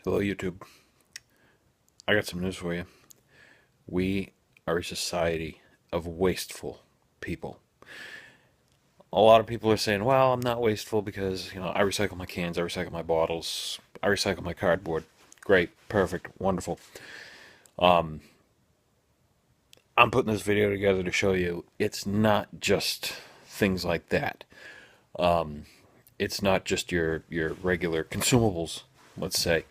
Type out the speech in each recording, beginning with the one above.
Hello, YouTube. I got some news for you. We are a society of wasteful people. A lot of people are saying, well, I'm not wasteful because, I recycle my cans, I recycle my bottles, I recycle my cardboard. Great, perfect, wonderful. I'm putting this video together to show you it's not just things like that. It's not just your regular consumables, let's say.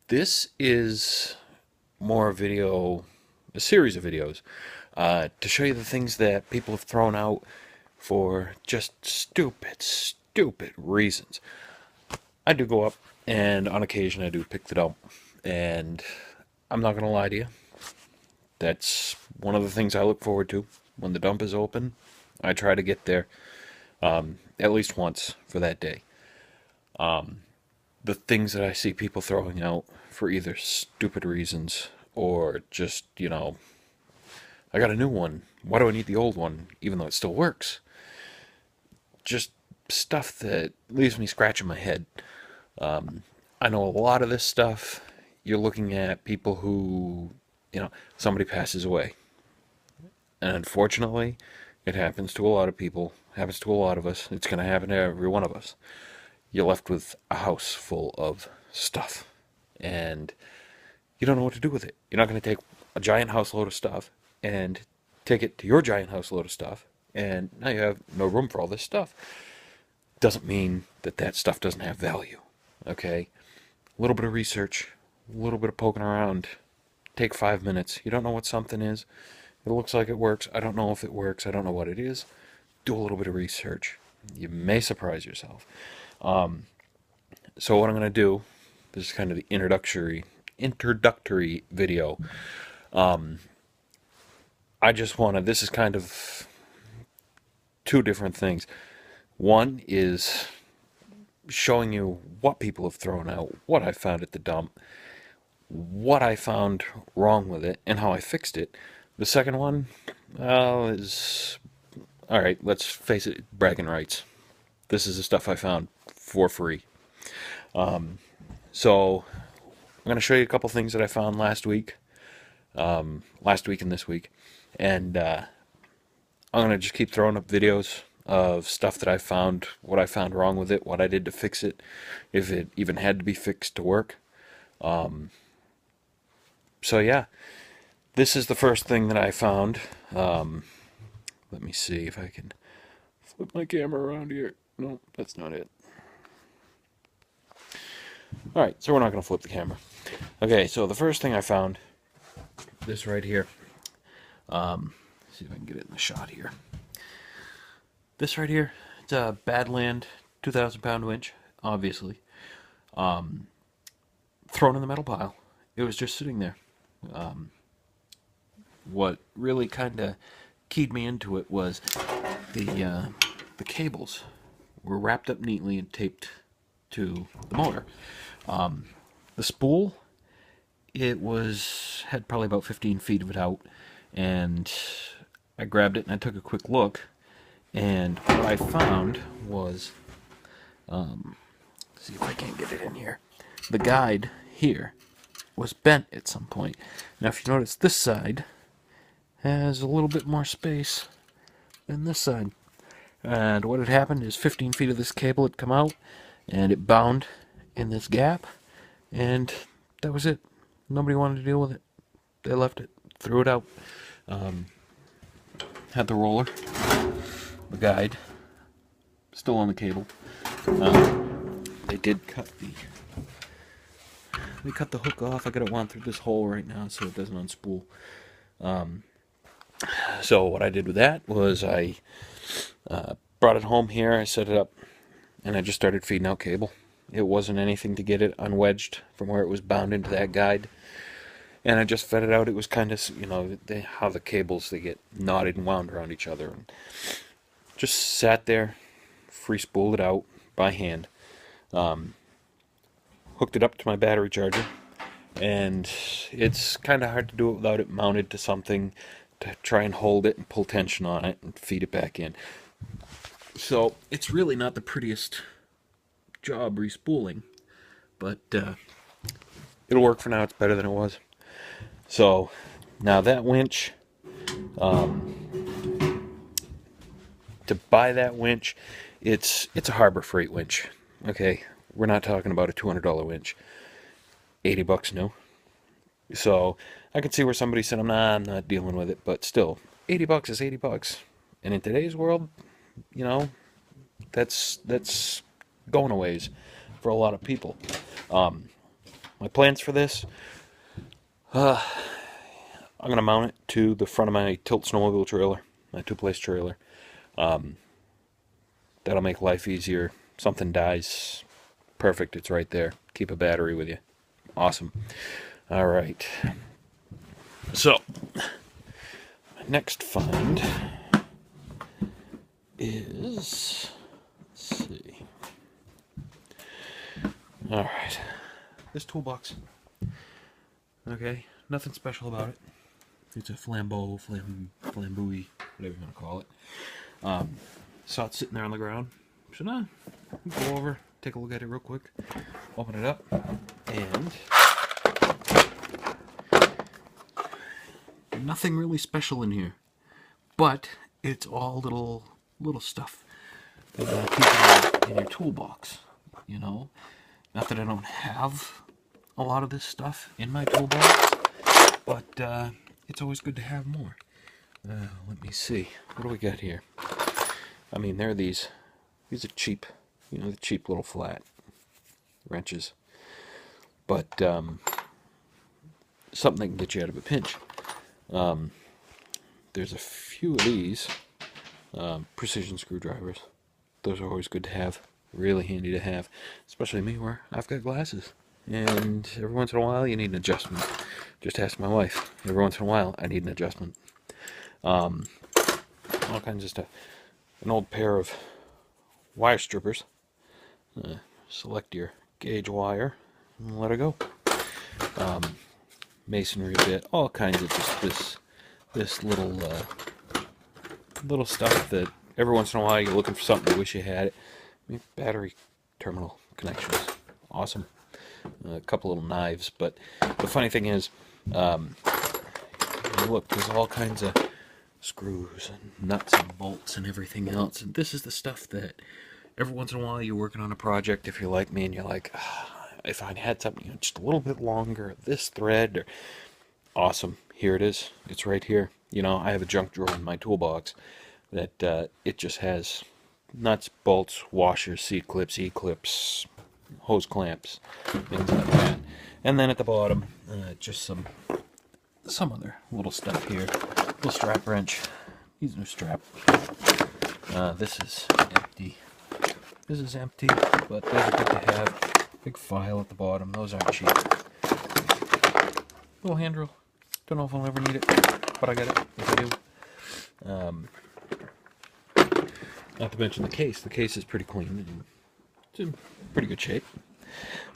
This is more video, a series of videos, to show you the things that people have thrown out for just stupid reasons. I do go up, and on occasion I do pick the dump, and I'm not going to lie to you. That's one of the things I look forward to. When the dump is open, I try to get there at least once for that day. The things that I see people throwing out for either stupid reasons or just, I got a new one. Why do I need the old one, even though it still works? Just stuff that leaves me scratching my head. I know a lot of this stuff. You're looking at people who, somebody passes away. And unfortunately, it happens to a lot of people, happens to a lot of us. It's going to happen to every one of us. You're left with a house full of stuff. And you don't know what to do with it. You're not going to take a giant house load of stuff and take it to your giant house load of stuff, and now you have no room for all this stuff. Doesn't mean that that stuff doesn't have value. Okay? A little bit of research, a little bit of poking around. Take 5 minutes. You don't know what something is. It looks like it works. I don't know if it works. I don't know what it is. Do a little bit of research. You may surprise yourself. So what I'm going to do, this is kind of the introductory video. I just wanted, this is kind of two different things. One is showing you what people have thrown out, what I found at the dump, what I found wrong with it, and how I fixed it. The second one, is, all right, let's face it, bragging rights. This is the stuff I found for free. So I'm going to show you a couple things that I found last week and this week. And I'm going to just keep throwing up videos of stuff that I found, what I found wrong with it, what I did to fix it, if it even had to be fixed to work. So yeah, this is the first thing that I found. Let me see if I can flip my camera around here. No, that's not it. Alright, so we're not going to flip the camera. Okay, so the first thing I found, this right here. See if I can get it in the shot here. This right here, it's a Badland 2,000 pound winch, obviously. Thrown in the metal pile. It was just sitting there. What really kind of keyed me into it was the cables were wrapped up neatly and taped to the motor. The spool, it had probably about 15 feet of it out, and I grabbed it and I took a quick look, and what I found was, see if I can't get it in here, the guide here was bent at some point. Now if you notice, this side has a little bit more space than this side. And what had happened is 15 feet of this cable had come out, and it bound in this gap, and that was it. Nobody wanted to deal with it. They left it, threw it out. Had the roller, the guide, still on the cable. They did they cut the hook off. I got it wound through this hole right now so it doesn't unspool. So what I did with that was I brought it home here, I set it up, and I just started feeding out cable. It wasn't anything to get it unwedged from where it was bound into that guide. And I just fed it out. It was kind of, how the cables, they get knotted and wound around each other. And just sat there, free spooled it out by hand. Hooked it up to my battery charger. And it's kind of hard to do it without it mounted to something to try and hold it and pull tension on it and feed it back in. So it's really not the prettiest job respooling, but it'll work for now. It's better than it was. So now that winch, to buy that winch, it's a Harbor Freight winch. Okay, we're not talking about a $200 winch. $80 new. So I could see where somebody said, I'm not dealing with it, but still, $80 is $80. And in today's world, you know, that's going a ways for a lot of people. My plans for this, I'm gonna mount it to the front of my tilt snowmobile trailer, my two-place trailer. That'll make life easier. Something dies, perfect, it's right there. Keep a battery with you. Awesome. All right. So, my next find is, let's see. All right. This toolbox. Okay, nothing special about it. It's a flambeau, flambouille, whatever you want to call it. Saw it sitting there on the ground. So now, go over, take a look at it real quick, open it up, and nothing really special in here, but it's all little stuff that you want to keep in your toolbox. You know, not that I don't have a lot of this stuff in my toolbox, but it's always good to have more. Let me see. What do we got here? I mean, there are these are cheap, you know, the cheap little flat wrenches. But something that can get you out of a pinch. There's a few of these precision screwdrivers. Those are always good to have. Really handy to have. Especially me where I've got glasses. And every once in a while you need an adjustment. Just ask my wife. Every once in a while I need an adjustment. All kinds of stuff. An old pair of wire strippers. Select your gauge wire and let it go. Masonry bit, all kinds of just this little stuff that every once in a while you're looking for something you wish you had it. I mean, battery terminal connections, awesome. A couple little knives, but the funny thing is, look, there's all kinds of screws and nuts and bolts and everything else, and this is the stuff that every once in a while you're working on a project, if you're like me and you're like, if I had something, you know, just a little bit longer, this thread, or awesome, here it is, it's right here. You know, I have a junk drawer in my toolbox that it just has nuts, bolts, washers, C-clips, E-clips, hose clamps, things like that. And then at the bottom, just some other little stuff here. Little strap wrench. These are strap. This is empty. This is empty, but those are good to have. Big file at the bottom. Those aren't cheap. Little hand drill. Don't know if I'll ever need it, but I got it if I do. Not to mention the case. The case is pretty clean. It's in pretty good shape.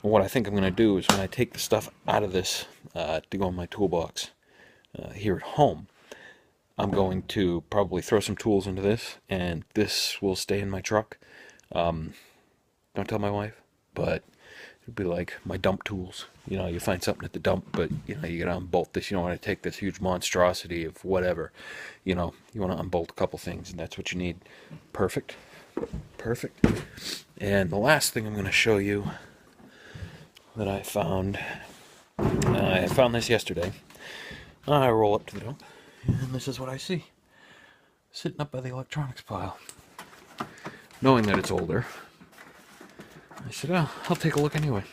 And what I think I'm going to do is when I take the stuff out of this to go in my toolbox here at home, I'm going to probably throw some tools into this, and this will stay in my truck. Don't tell my wife, but it'd be like my dump tools. You know, you find something at the dump, but you know, you gotta unbolt this. You don't want to take this huge monstrosity of whatever. You know, you want to unbolt a couple things, and that's what you need. Perfect. Perfect. And the last thing I'm going to show you that I found this yesterday. I roll up to the dump, and this is what I see. Sitting up by the electronics pile. Knowing that it's older, I said, oh, I'll take a look anyway.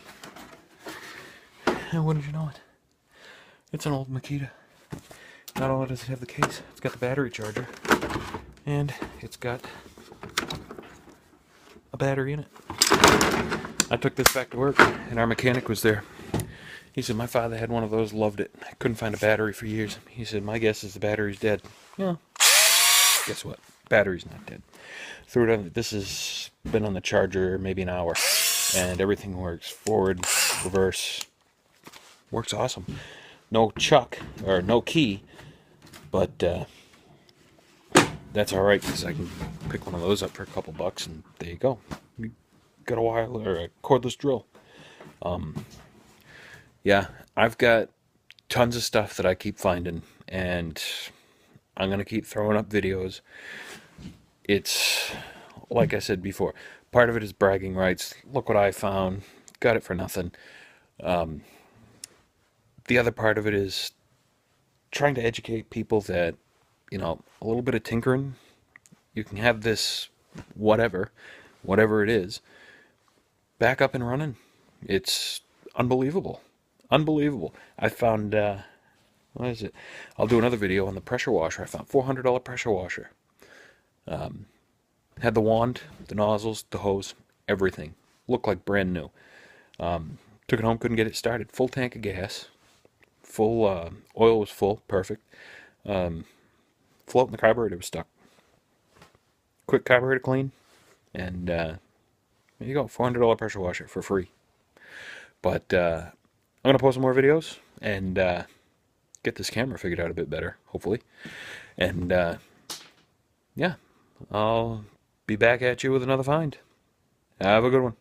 And wouldn't you know it? It's an old Makita. Not only does it have the case, it's got the battery charger, and it's got a battery in it. I took this back to work, and our mechanic was there. He said, my father had one of those, loved it. I couldn't find a battery for years. He said, my guess is the battery's dead. Yeah. Guess what? Battery's not dead. Threw it on. This has been on the charger maybe an hour, and everything works. Forward, reverse. Works awesome. No chuck, or no key, but that's alright, because I can pick one of those up for a couple bucks, and there you go. You got a wire or a cordless drill. Yeah, I've got tons of stuff that I keep finding, and I'm gonna keep throwing up videos. It's like I said before, part of it is bragging rights. Look what I found. Got it for nothing. The other part of it is trying to educate people that, a little bit of tinkering, you can have this whatever it is, back up and running. It's unbelievable. Unbelievable. I found, what is it? I'll do another video on the pressure washer. I found $400 pressure washer. Had the wand, the nozzles, the hose, everything. Looked like brand new. Took it home, couldn't get it started. Full tank of gas. Full, oil was full, perfect. Float in the carburetor was stuck. Quick carburetor clean, and there you go, $400 pressure washer for free. But I'm gonna post some more videos and get this camera figured out a bit better, hopefully. And yeah, I'll be back at you with another find. Have a good one.